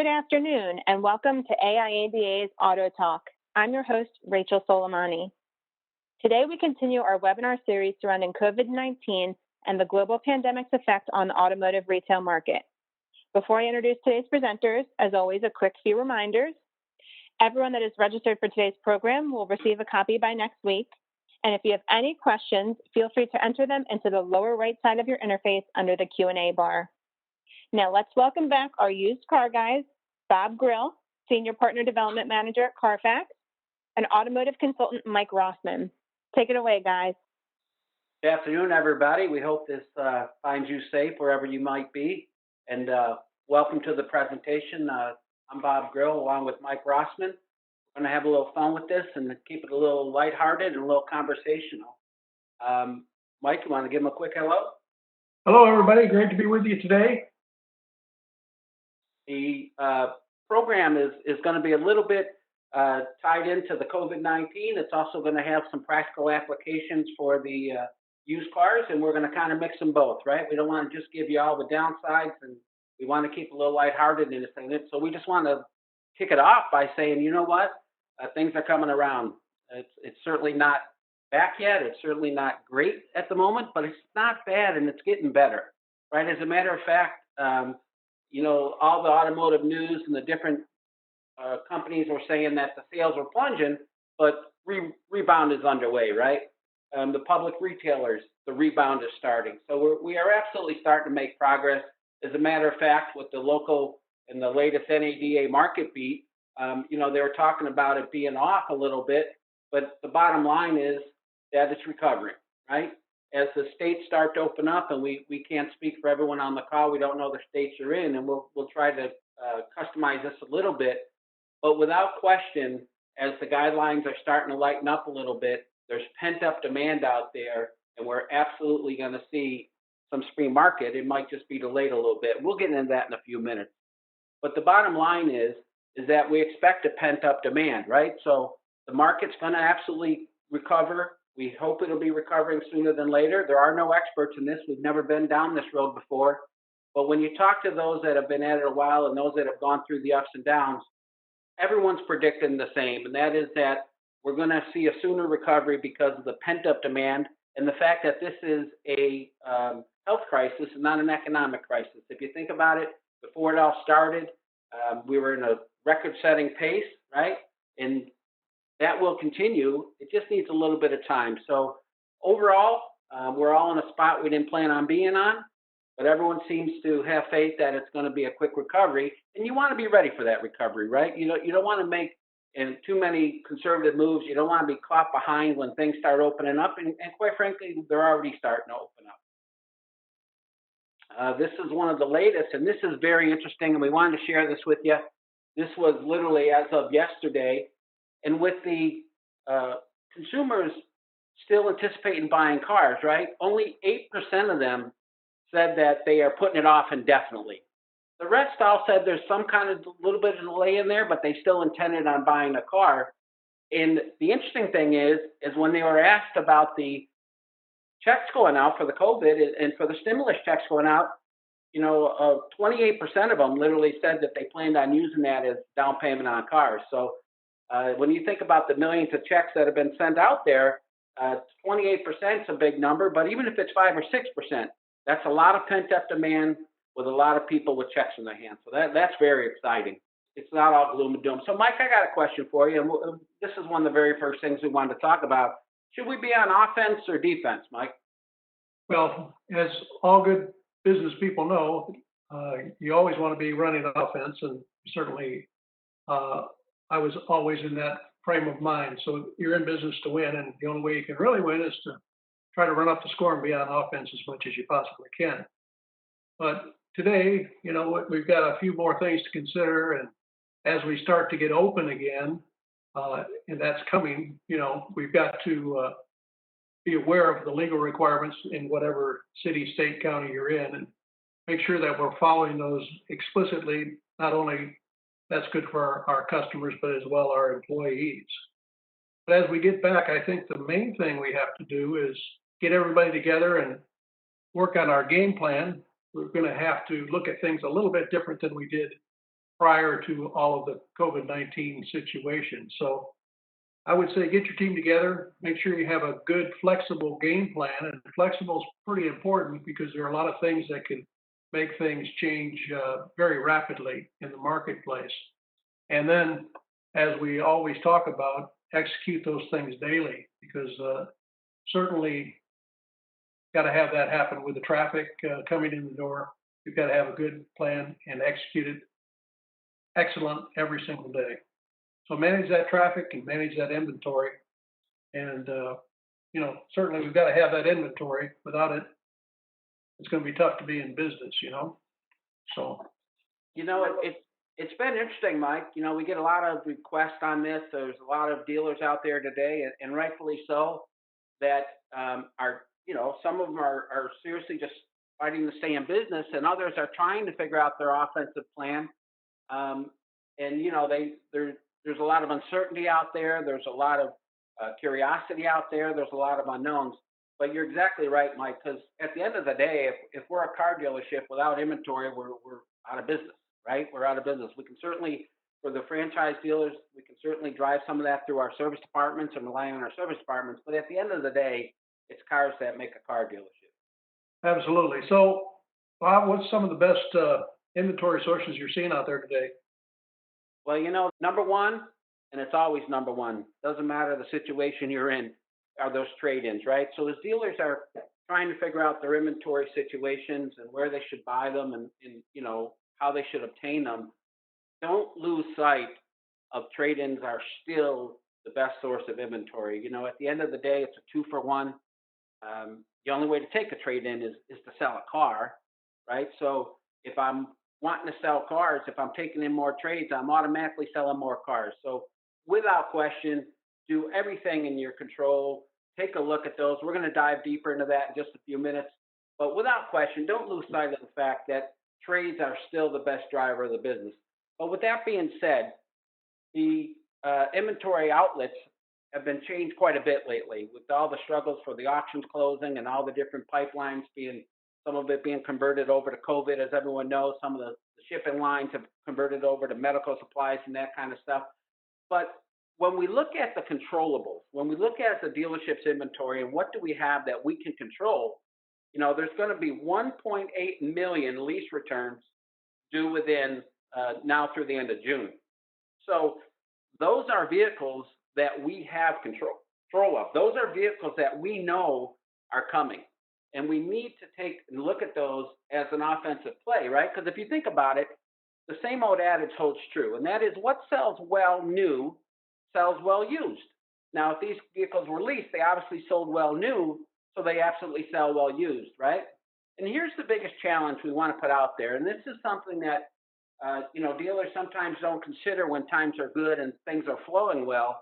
Good afternoon, and welcome to AIABA's AutoTalk. I'm your host, Rachel Soleimani. Today, we continue our webinar series surrounding COVID-19 and the global pandemic's effect on the automotive retail market. Before I introduce today's presenters, as always, a quick few reminders. Everyone that is registered for today's program will receive a copy by next week. And if you have any questions, feel free to enter them into the lower right side of your interface under the Q&A bar. Now let's welcome back our used car guys, Bob Grill, Senior Partner Development Manager at Carfax, and automotive consultant Mike Rossman. Take it away, guys. Good afternoon, everybody. We hope this finds you safe wherever you might be. And welcome to the presentation. I'm Bob Grill along with Mike Rossman. We're going to have a little fun with this and keep it a little lighthearted and a little conversational. Mike, you want to give them a quick hello? Hello, everybody. Great to be with you today. The program is going to be a little bit tied into the COVID-19. It's also going to have some practical applications for the used cars, and we're going to kind of mix them both, right? We don't want to just give you all the downsides, and we want to keep a little lighthearted in this thing. So we just want to kick it off by saying, you know what? Things are coming around. It's certainly not back yet. It's certainly not great at the moment, but it's not bad, and it's getting better, right? As a matter of fact, you know, all the automotive news and the different companies are saying that the sales are plunging, but rebound is underway, right? The public retailers, the rebound is starting. So we are absolutely starting to make progress. As a matter of fact, with the local and the latest NADA market beat, you know, they were talking about it being off a little bit, but the bottom line is that it's recovering, right? As the states start to open up, and we can't speak for everyone on the call, we don't know the states you're in, and we'll try to customize this a little bit. But without question, as the guidelines are starting to lighten up a little bit, there's pent-up demand out there, and we're absolutely going to see some spring market. It might just be delayed a little bit. We'll get into that in a few minutes. But the bottom line is that we expect a pent-up demand, right? So the market's going to absolutely recover. We hope it'll be recovering sooner than later. There are no experts in this. We've never been down this road before. But when you talk to those that have been at it a while and those that have gone through the ups and downs, everyone's predicting the same, and that is that we're going to see a sooner recovery because of the pent-up demand and the fact that this is a health crisis and not an economic crisis. If you think about it, before it all started, we were in a record-setting pace, right? And that will continue. It just needs a little bit of time. So overall, we're all in a spot we didn't plan on being on, but everyone seems to have faith that it's going to be a quick recovery, and you want to be ready for that recovery, right? You don't want to make too many conservative moves. You don't want to be caught behind when things start opening up, and quite frankly, they're already starting to open up. This is one of the latest, and this is very interesting, and we wanted to share this with you. This was literally as of yesterday. And with the consumers still anticipating buying cars, right? Only 8% of them said that they are putting it off indefinitely. The rest all said there's some kind of little bit of delay in there, but they still intended on buying a car. And the interesting thing is when they were asked about the checks going out for the COVID and for the stimulus checks going out, you know, 28% of them literally said that they planned on using that as down payment on cars. So when you think about the millions of checks that have been sent out there, 28% is a big number, but even if it's 5 or 6%, that's a lot of pent-up demand with a lot of people with checks in their hands. So that's very exciting. It's not all gloom and doom. So, Mike, I got a question for you. And this is one of the very first things we wanted to talk about. Should we be on offense or defense, Mike? Well, as all good business people know, you always want to be running offense, and certainly I was always in that frame of mind. So you're in business to win, and the only way you can really win is to try to run up the score and be on offense as much as you possibly can. But today, you know, we've got a few more things to consider, and as we start to get open again, and that's coming, you know, we've got to be aware of the legal requirements in whatever city, state, county you're in, and make sure that we're following those explicitly. Not only that's good for our customers, but as well our employees. But as we get back, I think the main thing we have to do is get everybody together and work on our game plan. We're going to have to look at things a little bit different than we did prior to all of the COVID-19 situation. So I would say get your team together, make sure you have a good flexible game plan, and flexible is pretty important because there are a lot of things that can make things change very rapidly in the marketplace. And then, as we always talk about, execute those things daily because certainly got to have that happen with the traffic coming in the door. You've got to have a good plan and execute it excellent every single day. So manage that traffic and manage that inventory. And, certainly we've got to have that inventory. Without it, it's going to be tough to be in business. So, It's been interesting, Mike. We get a lot of requests on this. There's a lot of dealers out there today, and rightfully so, that are, some of them are seriously just fighting to stay in business, and others are trying to figure out their offensive plan. And there's a lot of uncertainty out there. There's a lot of curiosity out there. There's a lot of unknowns. But you're exactly right, Mike. Because at the end of the day, if we're a car dealership without inventory, we're out of business, right? We're out of business. We can certainly, for the franchise dealers, we can certainly drive some of that through our service departments and rely on our service departments. But at the end of the day, it's cars that make a car dealership. absolutely. So, Bob, what's some of the best inventory sources you're seeing out there today? Well, number one, and it's always number one, doesn't matter the situation you're in, are those trade-ins, right? So as dealers are trying to figure out their inventory situations and where they should buy them and how they should obtain them, don't lose sight of trade-ins are still the best source of inventory. At the end of the day, it's a 2-for-1. The only way to take a trade-in is to sell a car, right? So if I'm wanting to sell cars, if I'm taking in more trades, I'm automatically selling more cars. So without question, do everything in your control. Take a look at those. We're going to dive deeper into that in just a few minutes. But without question, don't lose sight of the fact that trades are still the best driver of the business. But with that being said, the inventory outlets have been changed quite a bit lately with all the struggles for the auctions closing and all the different pipelines some of it being converted over to COVID, as everyone knows. Some of the shipping lines have converted over to medical supplies and that kind of stuff. But when we look at the controllables, when we look at the dealership's inventory and what do we have that we can control, there's going to be 1.8 million lease returns due within now through the end of June. So those are vehicles that we have control of. Those are vehicles that we know are coming. And we need to take and look at those as an offensive play, right? Because if you think about it, the same old adage holds true, and that is what sells well new sells well used. Now, if these vehicles were leased, they obviously sold well new, so they absolutely sell well used, right? And here's the biggest challenge we want to put out there, and this is something that dealers sometimes don't consider when times are good and things are flowing well.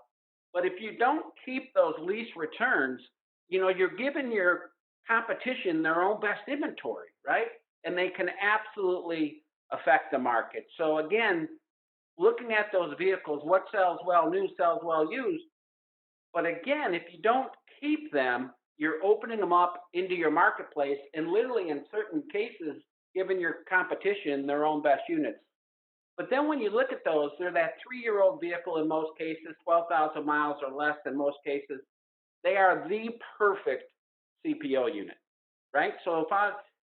But if you don't keep those lease returns, you're giving your competition their own best inventory, right? And they can absolutely affect the market. So again, looking at those vehicles, what sells well new sells well used. But again, if you don't keep them, you're opening them up into your marketplace and literally in certain cases, giving your competition their own best units. But then when you look at those, they're that 3-year-old vehicle in most cases, 12,000 miles or less in most cases. They are the perfect CPO unit, right? So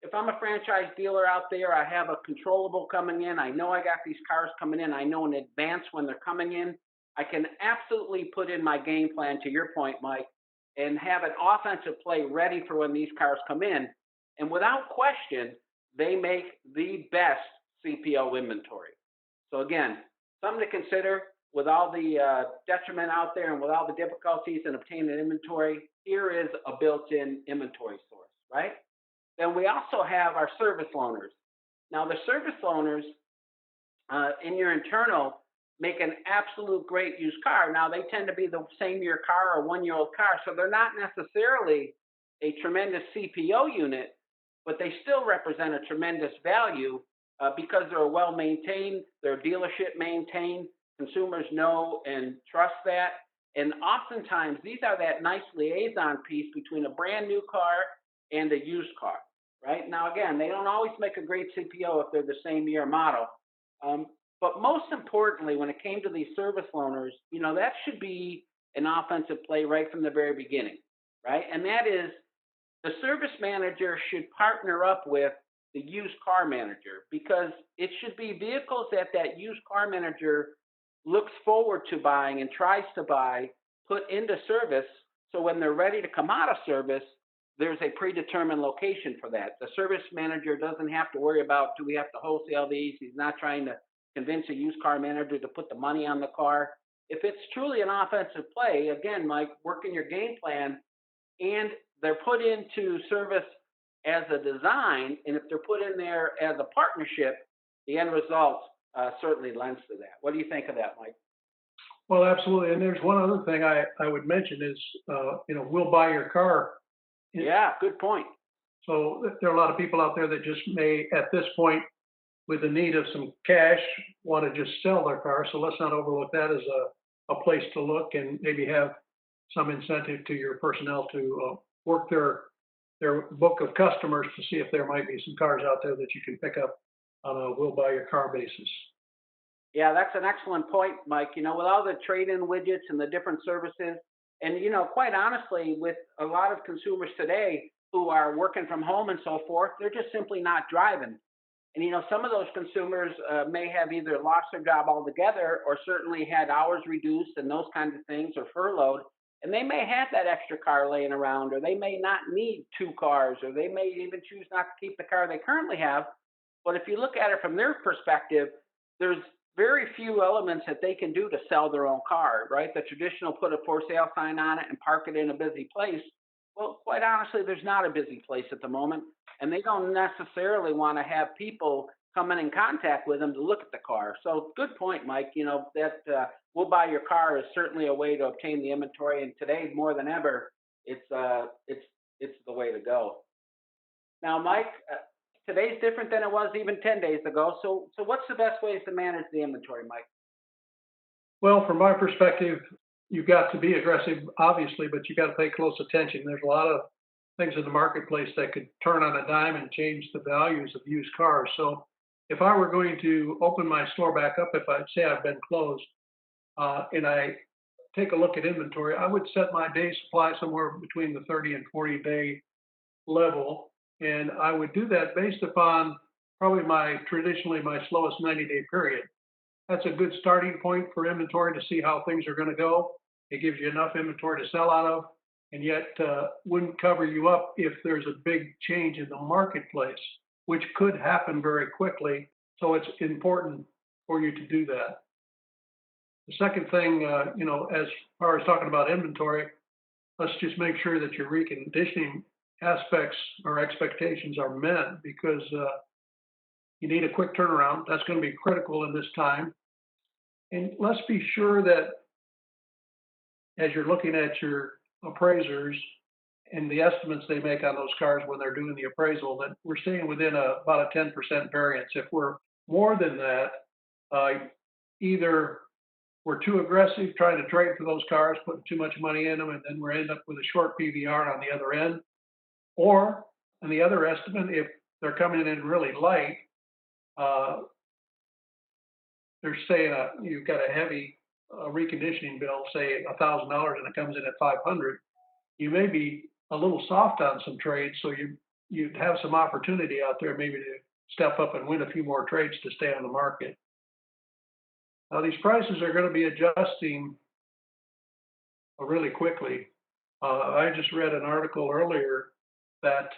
if I'm a franchise dealer out there, I have a controllable coming in. I know I got these cars coming in. I know in advance when they're coming in. I can absolutely put in my game plan, to your point, Mike, and have an offensive play ready for when these cars come in. And without question, they make the best CPO inventory. So again, something to consider with all the detriment out there and with all the difficulties in obtaining inventory. Here is a built-in inventory source, right? Then we also have our service loaners. Now, the service loaners in your internal make an absolute great used car. Now, they tend to be the same year car or 1-year-old car, so they're not necessarily a tremendous CPO unit, but they still represent a tremendous value because they're well maintained, they're dealership maintained, consumers know and trust that. And oftentimes, these are that nice liaison piece between a brand new car and a used car, right? Now, again, they don't always make a great CPO if they're the same year model. But most importantly, when it came to these service loaners, that should be an offensive play right from the very beginning, right? And that is the service manager should partner up with the used car manager because it should be vehicles that that used car manager looks forward to buying and tries to buy, put into service. So when they're ready to come out of service, there's a predetermined location for that. The service manager doesn't have to worry about, do we have to wholesale these? He's not trying to convince a used car manager to put the money on the car. If it's truly an offensive play, again, Mike, working your game plan and they're put into service as a design, and if they're put in there as a partnership, the end result certainly lends to that. What do you think of that, Mike? Well, absolutely. And there's one other thing I would mention is, we'll buy your car. Yeah, good point. So there are a lot of people out there that just may, at this point, with the need of some cash, want to just sell their car. So let's not overlook that as a place to look and maybe have some incentive to your personnel to work their book of customers to see if there might be some cars out there that you can pick up on a we'll buy your car basis. Yeah, that's an excellent point, Mike. With all the trade-in widgets and the different services, and quite honestly, with a lot of consumers today who are working from home and so forth, they're just simply not driving. And some of those consumers may have either lost their job altogether or certainly had hours reduced and those kinds of things or furloughed. And they may have that extra car laying around, or they may not need two cars, or they may even choose not to keep the car they currently have. But if you look at it from their perspective, there's very few elements that they can do to sell their own car, right? The traditional put a for sale sign on it and park it in a busy place. Well, quite honestly, there's not a busy place at the moment, and they don't necessarily want to have people coming in contact with them to look at the car. So, good point, Mike. That we'll buy your car is certainly a way to obtain the inventory, and today more than ever, it's the way to go. Now, Mike, today's different than it was even 10 days ago. So what's the best ways to manage the inventory, Mike? Well, from my perspective, you've got to be aggressive, obviously, but you got to pay close attention. There's a lot of things in the marketplace that could turn on a dime and change the values of used cars. So if I were going to open my store back up, if I say I've been closed, and I take a look at inventory, I would set my day supply somewhere between the 30 and 40-day level. And I would do that based upon probably traditionally my slowest 90-day period. That's a good starting point for inventory to see how things are going to go. It gives you enough inventory to sell out of, and yet wouldn't cover you up if there's a big change in the marketplace, which could happen very quickly. So it's important for you to do that. The second thing, as far as talking about inventory, let's just make sure that your reconditioning aspects or expectations are met because you need a quick turnaround. That's going to be critical in this time. And let's be sure that as you're looking at your appraisers and the estimates they make on those cars when they're doing the appraisal, that we're staying within about a 10% variance. If we're more than that, either we're too aggressive trying to trade for those cars, putting too much money in them, and then we end up with a short PVR on the other end. Or on the other estimate, if they're coming in really light, they're saying you've got a heavy reconditioning bill, say $1,000, and it comes in at 500. You may be a little soft on some trades, so you'd have some opportunity out there maybe to step up and win a few more trades to stay on the market. Now these prices are going to be adjusting really quickly. I just read an article earlier that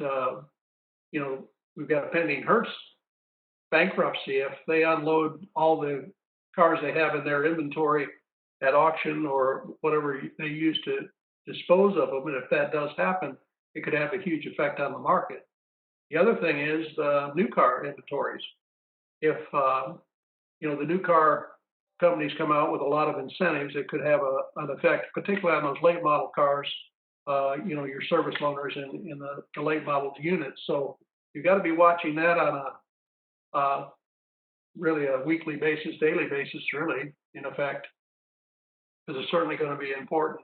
we've got a pending Hertz bankruptcy. If they unload all the cars they have in their inventory at auction or whatever they use to dispose of them, and if that does happen, it could have a huge effect on the market. The other thing is the new car inventories. If the new car companies come out with a lot of incentives, it could have an effect, particularly on those late model cars. Your service loaners in the late model units. So you've got to be watching that on a really a weekly basis, daily basis, really, in effect, because it's certainly going to be important.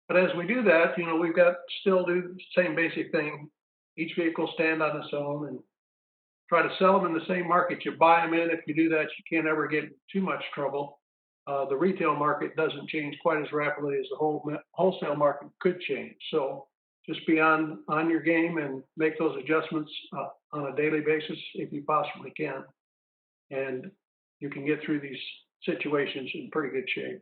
But as we do that, we've got still do the same basic thing. Each vehicle stand on its own, and try to sell them in the same market you buy them in. If you do that, you can't ever get in too much trouble. The retail market doesn't change quite as rapidly as the wholesale market could change. So just be on your game and make those adjustments on a daily basis if you possibly can. And you can get through these situations in pretty good shape.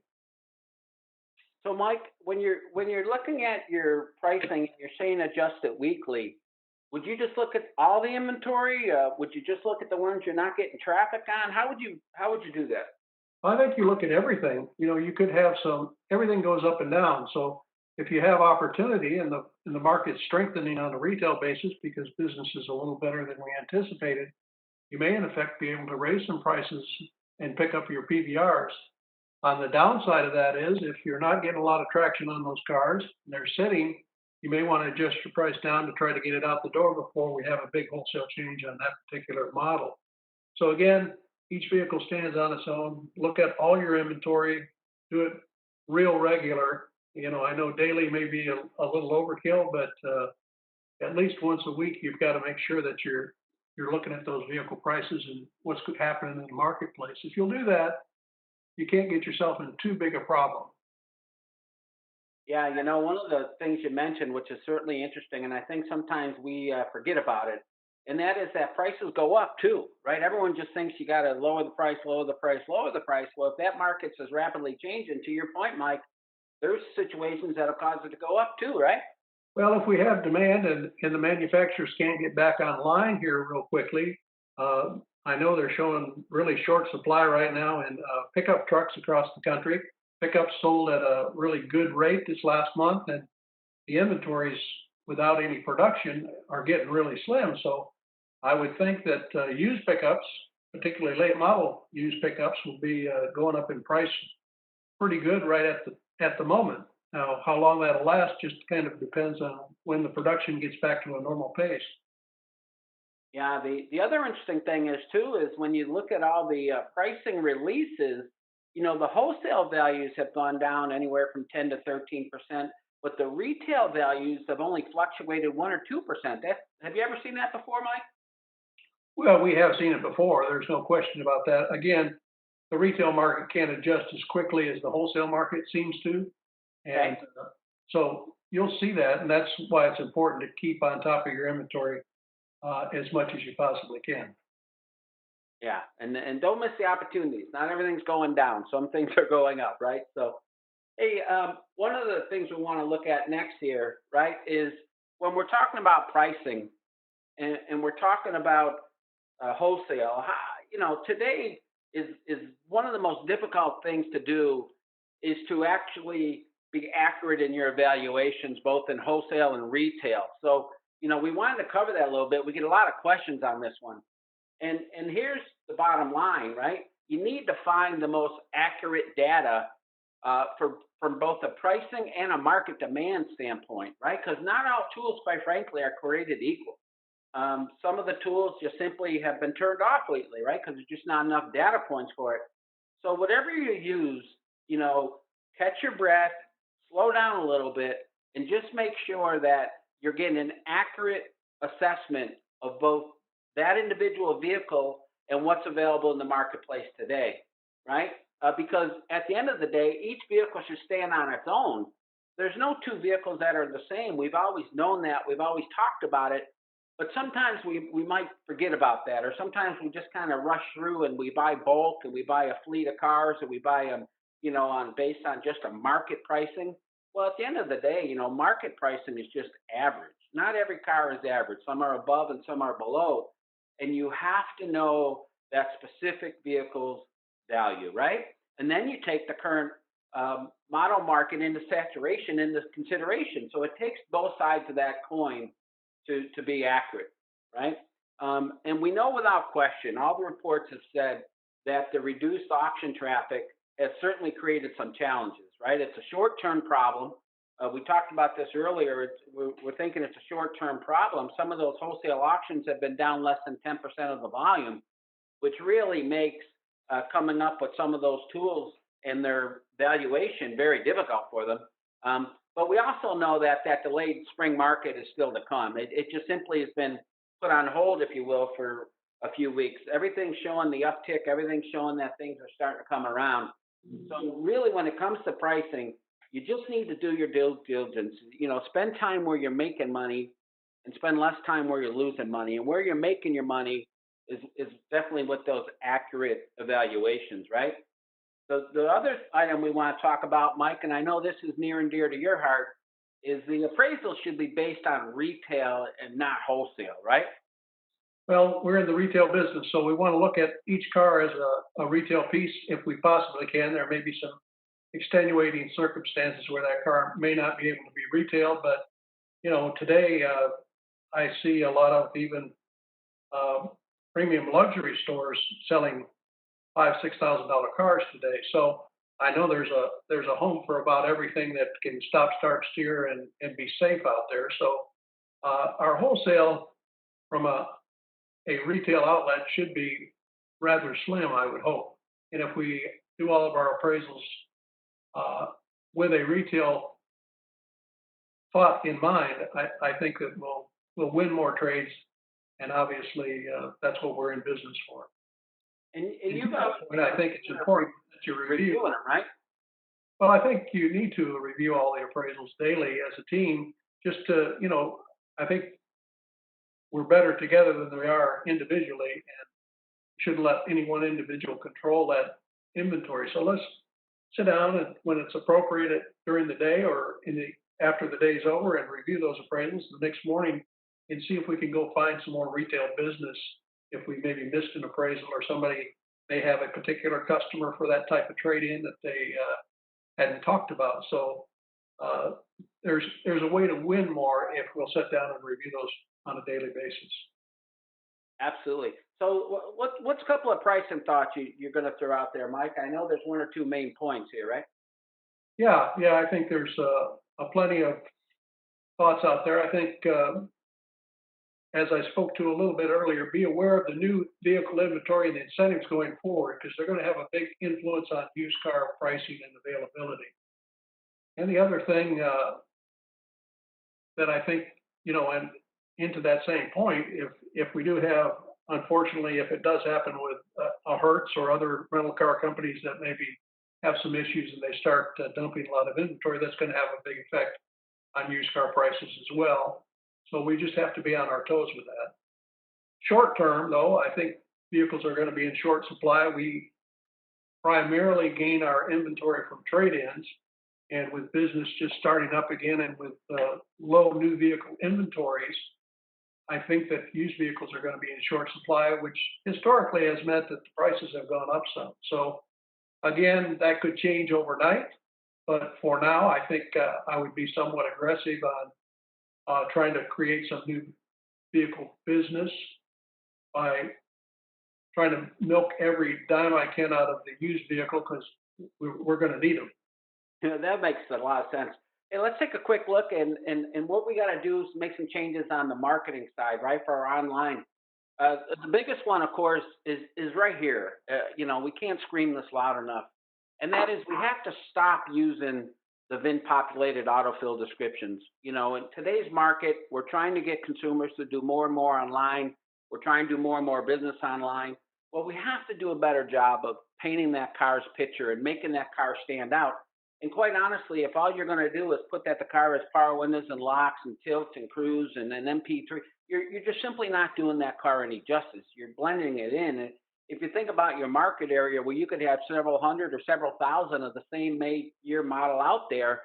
So, Mike, when you're looking at your pricing, you're saying adjust it weekly. Would you just look at all the inventory? Would you just look at the ones you're not getting traffic on? How would you do that? I think you look at everything. You could have everything goes up and down. So if you have opportunity and the market's strengthening on a retail basis because business is a little better than we anticipated, you may in effect be able to raise some prices and pick up your PVRs. On the downside of that is if you're not getting a lot of traction on those cars and they're sitting, you may want to adjust your price down to try to get it out the door before we have a big wholesale change on that particular model. So again, each vehicle stands on its own. Look at all your inventory, do it real regular. I know daily may be a little overkill, but at least once a week, you've got to make sure that you're looking at those vehicle prices and what's happening in the marketplace. If you'll do that, you can't get yourself in too big a problem. Yeah, one of the things you mentioned, which is certainly interesting, and I think sometimes we forget about it, and that is that prices go up too, right? Everyone just thinks you got to lower the price, lower the price, lower the price. Well, if that market's as rapidly changing, to your point, Mike, there's situations that'll cause it to go up too, right? Well, if we have demand and the manufacturers can't get back online here real quickly, I know they're showing really short supply right now in pickup trucks across the country. Pickups sold at a really good rate this last month, and the inventories without any production are getting really slim. So I would think that used pickups, particularly late model used pickups, will be going up in price pretty good right at the moment. Now, how long that'll last just kind of depends on when the production gets back to a normal pace. Yeah, the other interesting thing is too is when you look at all the pricing releases, the wholesale values have gone down anywhere from 10 to 13%, but the retail values have only fluctuated 1 or 2%. Have you ever seen that before, Mike? Well, we have seen it before. There's no question about that. Again, the retail market can't adjust as quickly as the wholesale market seems to. And so you'll see that, and that's why it's important to keep on top of your inventory as much as you possibly can. Yeah, and don't miss the opportunities. Not everything's going down. Some things are going up, right? So, hey, one of the things we want to look at next here, right, is when we're talking about pricing and we're talking about wholesale. Today is one of the most difficult things to do is to actually be accurate in your evaluations, both in wholesale and retail. So, we wanted to cover that a little bit. We get a lot of questions on this one. And here's the bottom line, right? You need to find the most accurate data from both a pricing and a market demand standpoint, right? Because not all tools, quite frankly, are created equal. Some of the tools just simply have been turned off lately, right? Because there's just not enough data points for it. So whatever you use, catch your breath, slow down a little bit, and just make sure that you're getting an accurate assessment of both that individual vehicle and what's available in the marketplace today, right? Because at the end of the day, each vehicle should stand on its own. There's no two vehicles that are the same. We've always known that. We've always talked about it. But sometimes we might forget about that, or sometimes we just kind of rush through and we buy bulk and we buy a fleet of cars and we buy them, based on just a market pricing. Well, at the end of the day, market pricing is just average. Not every car is average. Some are above and some are below. And you have to know that specific vehicle's value, right? And then you take the current model market into saturation into consideration. So it takes both sides of that coin to be accurate, right? And we know without question, all the reports have said that the reduced auction traffic has certainly created some challenges, right? It's a short-term problem. We talked about this earlier. We're thinking it's a short-term problem. Some of those wholesale auctions have been down less than 10% of the volume, which really makes coming up with some of those tools and their valuation very difficult for them. But we also know that that delayed spring market is still to come. It just simply has been put on hold, if you will, for a few weeks. Everything's showing the uptick. Everything's showing that things are starting to come around. So really, when it comes to pricing, you just need to do your due diligence. Spend time where you're making money, and spend less time where you're losing money. And where you're making your money is definitely with those accurate evaluations, right? The other item we want to talk about, Mike, and I know this is near and dear to your heart, is the appraisal should be based on retail and not wholesale, right? Well, we're in the retail business, so we want to look at each car as a retail piece if we possibly can. There may be some extenuating circumstances where that car may not be able to be retail, but today I see a lot of even uh, premium luxury stores selling $5,000 to $6,000 cars today. So I know there's a home for about everything that can stop, start, steer, and be safe out there. So our wholesale from a retail outlet should be rather slim, I would hope. And if we do all of our appraisals uh, with a retail thought in mind, I think that we'll win more trades, and obviously that's what we're in business for. And you That's guys when I think it's important that you review. reviewing them, right? Well, I think you need to review all the appraisals daily as a team, just to, I think we're better together than we are individually, and shouldn't let any one individual control that inventory. So let's sit down and when it's appropriate during the day or after the day's over and review those appraisals the next morning and see if we can go find some more retail business if we maybe missed an appraisal or somebody may have a particular customer for that type of trade-in that they hadn't talked about. So uh, there's a way to win more if we'll sit down and review those on a daily basis. Absolutely. So what's a couple of pricing thoughts you're going to throw out there, Mike? I know there's one or two main points here, right? Yeah, I think there's a plenty of thoughts out there. I think, as I spoke to a little bit earlier, be aware of the new vehicle inventory and the incentives going forward because they're going to have a big influence on used car pricing and availability. And the other thing that I think, and into that same point, if we do have, unfortunately, if it does happen with a Hertz or other rental car companies that maybe have some issues and they start dumping a lot of inventory, that's going to have a big effect on used car prices as well. So we just have to be on our toes with that. Short term, though, I think vehicles are going to be in short supply. We primarily gain our inventory from trade-ins, and with business just starting up again and with low new vehicle inventories, I think that used vehicles are going to be in short supply, which historically has meant that the prices have gone up some. So again, that could change overnight, but for now, I think I would be somewhat aggressive on trying to create some new vehicle business by trying to milk every dime I can out of the used vehicle because we're going to need them. That makes a lot of sense. Hey, let's take a quick look and what we got to do is make some changes on the marketing side, right, for our online. The biggest one, of course, is right here. We can't scream this loud enough, and that is we have to stop using the VIN populated autofill descriptions. In today's market, we're trying to get consumers to do more and more online. We're trying to do more and more business online. Well, we have to do a better job of painting that car's picture and making that car stand out. And quite honestly, if all you're going to do is put that the car has power windows and locks and tilts and cruise and an MP3, you're just simply not doing that car any justice. You're blending it in. And if you think about your market area where you could have several hundred or several thousand of the same make, year, model out there,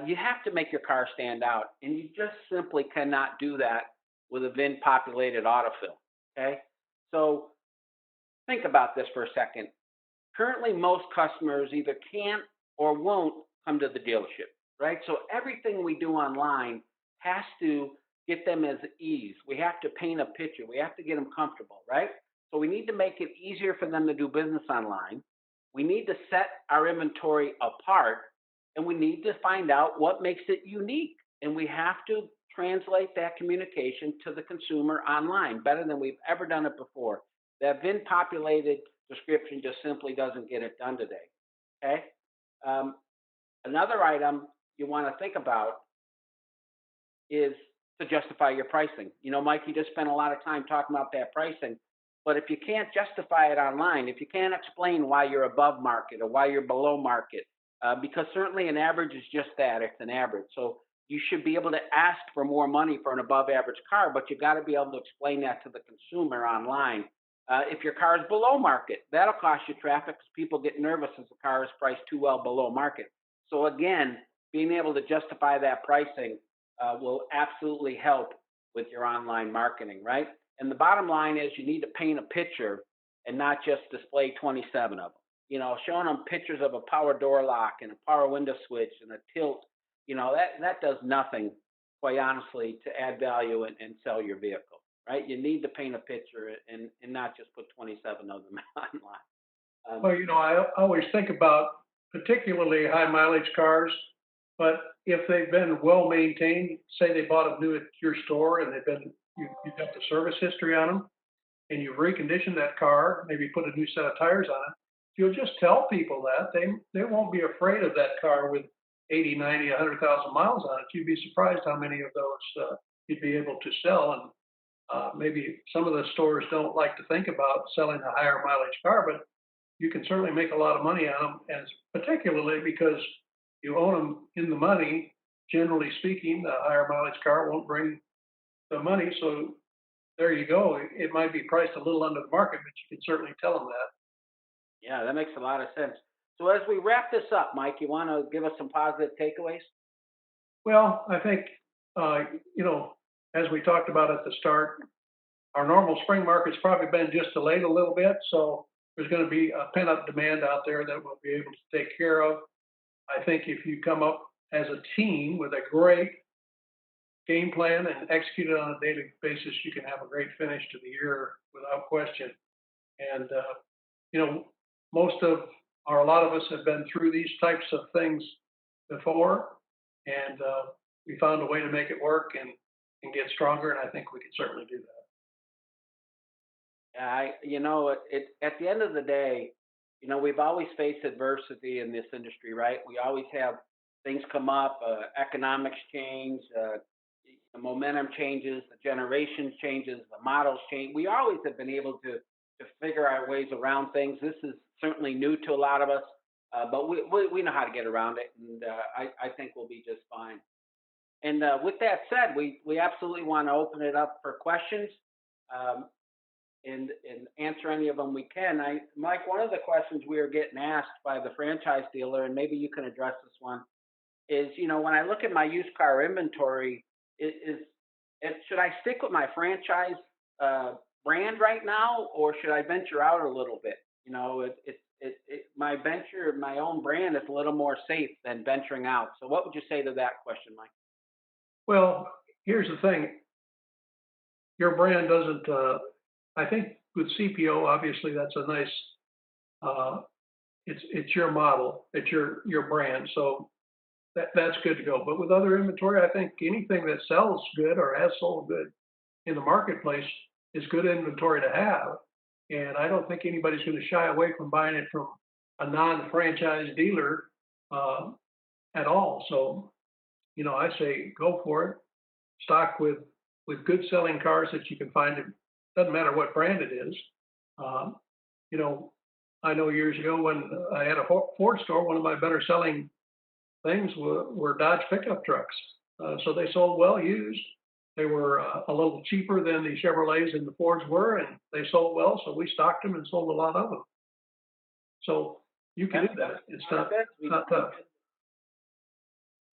you have to make your car stand out. And you just simply cannot do that with a VIN populated autofill. Okay? So think about this for a second. Currently, most customers either can't or won't come to the dealership, right? So everything we do online has to get them as ease. We have to paint a picture. We have to get them comfortable, right? So we need to make it easier for them to do business online. We need to set our inventory apart, and we need to find out what makes it unique. And we have to translate that communication to the consumer online better than we've ever done it before. That VIN populated description just simply doesn't get it done today. Okay. Um, Another item you want to think about is to justify your pricing. Mike, you just spent a lot of time talking about that pricing. But if you can't justify it online, if you can't explain why you're above market or why you're below market, because certainly an average is just that, it's an average. So you should be able to ask for more money for an above average car, but you got to be able to explain that to the consumer online. If your car is below market, that'll cost you traffic because people get nervous if the car is priced too well below market. So again, being able to justify that pricing will absolutely help with your online marketing, right? And the bottom line is you need to paint a picture and not just display 27 of them. You know, showing them pictures of a power door lock and a power window switch and a tilt, that does nothing, quite honestly, to add value and sell your vehicle, right? You need to paint a picture and not just put 27 of them online. Well, I always think about particularly high mileage cars, but if they've been well maintained, say they bought them new at your store and you've got the service history on them, and you've reconditioned that car, maybe put a new set of tires on it, if you'll just tell people that, they won't be afraid of that car with 80, 90, 100,000 miles on it. You'd be surprised how many of those you'd be able to sell. And maybe some of the stores don't like to think about selling a higher mileage car, but you can certainly make a lot of money on them, and particularly because you own them in the money. Generally speaking, the higher mileage car won't bring the money, so there you go. It might be priced a little under the market, but you can certainly tell them that. Yeah, that makes a lot of sense. So as we wrap this up, Mike, you want to give us some positive takeaways? Well, I think, uh, you know, as we talked about at the start, our normal spring market's probably been just delayed a little bit, so there's going to be a pent-up demand out there that we'll be able to take care of. I think if you come up as a team with a great game plan and execute it on a daily basis, you can have a great finish to the year without question. And you know, most of or a lot of us have been through these types of things before, and we found a way to make it work and get stronger. And I think we can certainly do that. At the end of the day, we've always faced adversity in this industry, right? We always have things come up, economics change, the momentum changes, the generations changes, the models change. We always have been able to figure our ways around things. This is certainly new to a lot of us, but we know how to get around it, and I think we'll be just fine. And with that said, we absolutely want to open it up for questions. Um, and answer any of them we can. Mike, one of the questions we are getting asked by the franchise dealer, and maybe you can address this one, is when I look at my used car inventory, should I stick with my franchise brand right now, or should I venture out a little bit? My venture, my own brand is a little more safe than venturing out. So, what would you say to that question, Mike? Well, here's the thing: your brand doesn't. I think with CPO, obviously, that's a nice. Uh, it's your model, it's your brand, so that's good to go. But with other inventory, I think anything that sells good or has sold good in the marketplace is good inventory to have. And I don't think anybody's going to shy away from buying it from a non-franchise dealer uh, at all. So, I say go for it. Stock with good selling cars that you can find. It doesn't matter what brand it is. Um, you know, I know years ago when I had a Ford store, one of my better selling things were Dodge pickup trucks. So they sold well used. They were a little cheaper than the Chevrolets and the Fords were, and they sold well. So we stocked them and sold a lot of them. So you can do that. It's not tough.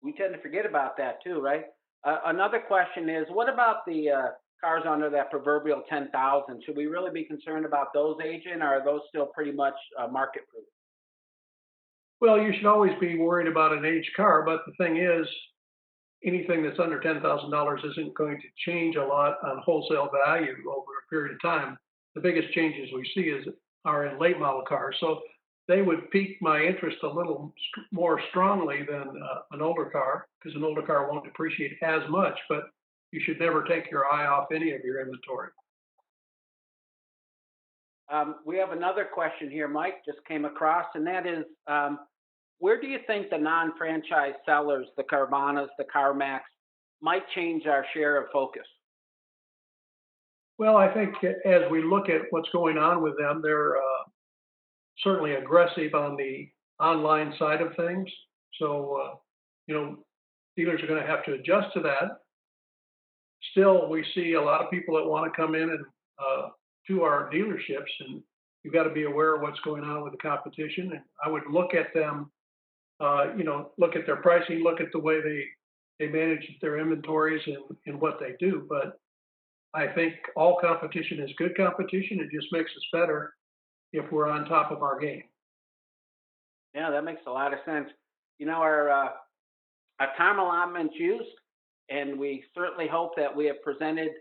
We tend to forget about that too, right? Another question is, what about the cars under that proverbial 10,000? Should we really be concerned about those aging, or are those still pretty much market proof? Well, you should always be worried about an aged car, but the thing is, anything that's under $10,000 isn't going to change a lot on wholesale value over a period of time. The biggest changes we see are in late model cars. So they would pique my interest a little more strongly than an older car, because an older car won't depreciate as much, but you should never take your eye off any of your inventory. We have another question here, Mike, just came across, and that is, where do you think the non-franchise sellers, the Carvanas, the CarMax, might change our share of focus? Well, I think as we look at what's going on with them, they're certainly aggressive on the online side of things. So, you know, dealers are going to have to adjust to that. Still, we see a lot of people that want to come in and to our dealerships, and you've got to be aware of what's going on with the competition. And I would look at them, look at their pricing, look at the way they manage their inventories and what they do. But I think all competition is good competition. It just makes us better if we're on top of our game. Yeah, that makes a lot of sense. Our time allotment's used, and we certainly hope that we have presented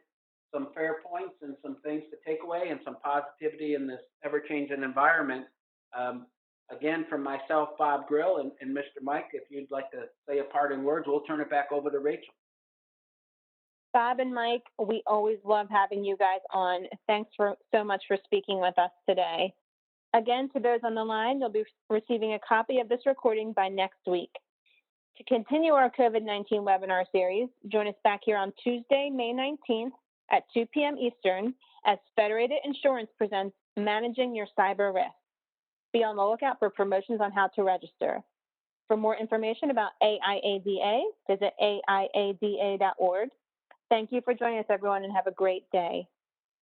some fair points and some things to take away and some positivity in this ever-changing environment. Um, Again, from myself, Bob Grill, and Mr. Mike, if you'd like to say a parting words, we'll turn it back over to Rachel. Bob and Mike, we always love having you guys on. Thanks so much for speaking with us today. Again, to those on the line, you'll be receiving a copy of this recording by next week. To continue our COVID-19 webinar series, join us back here on Tuesday, May 19th at 2 p.m. Eastern as Federated Insurance presents Managing Your Cyber Risk. Be on the lookout for promotions on how to register. For more information about AIADA, visit aiada.org. Thank you for joining us, everyone, and have a great day.